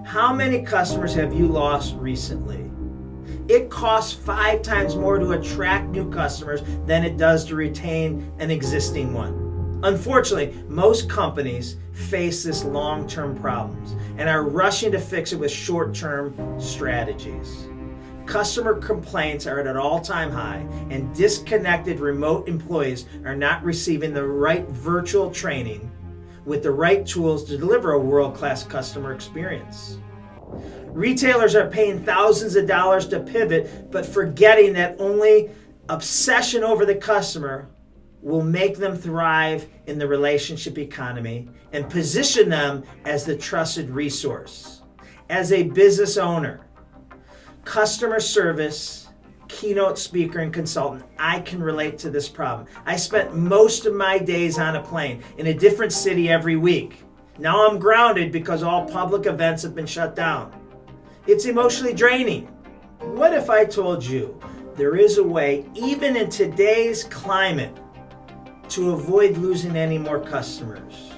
How many customers have you lost recently? It costs 5 times more to attract new customers than it does to retain an existing one. Unfortunately, most companies face this long-term problems and are rushing to fix it with short-term strategies. Customer complaints are at an all-time high, and disconnected remote employees are not receiving the right virtual training with the right tools to deliver a world-class customer experience. Retailers are paying thousands of dollars to pivot, but forgetting that only obsession over the customer will make them thrive in the relationship economy and position them as the trusted resource. As a business owner, customer service, keynote speaker, and consultant, I can relate to this problem. I spent most of my days on a plane in a different city every week. Now I'm grounded because all public events have been shut down. It's emotionally draining. What if I told you there is a way, even in today's climate, to avoid losing any more customers,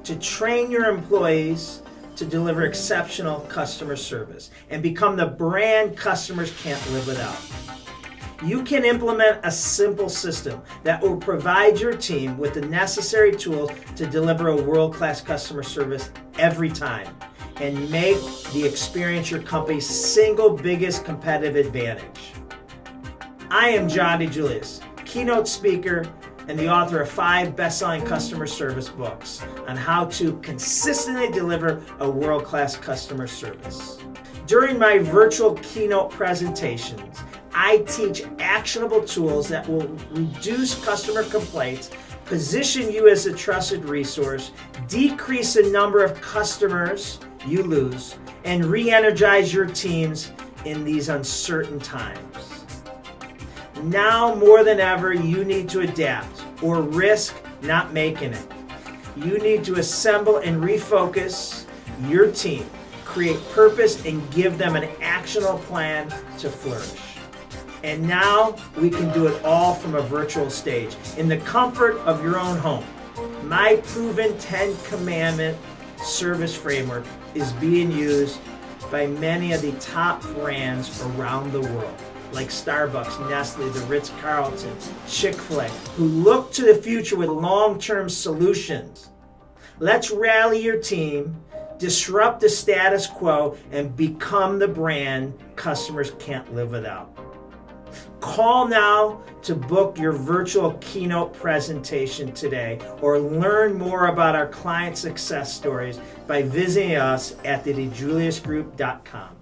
to train your employees to deliver exceptional customer service and become the brand customers can't live without? You can implement a simple system that will provide your team with the necessary tools to deliver a world-class customer service every time and make the experience your company's single biggest competitive advantage. I am John DiJulius, keynote speaker and the author of 5 best-selling customer service books on how to consistently deliver a world-class customer service. During my virtual keynote presentations, I teach actionable tools that will reduce customer complaints, position you as a trusted resource, decrease the number of customers you lose, and re-energize your teams in these uncertain times. Now more than ever, you need to adapt or risk not making it. You need to assemble and refocus your team, create purpose, and give them an actionable plan to flourish. And now we can do it all from a virtual stage in the comfort of your own home. My proven 10 commandment service framework is being used by many of the top brands around the world, like Starbucks, Nestle, the Ritz-Carlton, Chick-fil-A, who look to the future with long-term solutions. Let's rally your team, disrupt the status quo, and become the brand customers can't live without. Call now to book your virtual keynote presentation today, or learn more about our client success stories by visiting us at DiJuliusGroup.com.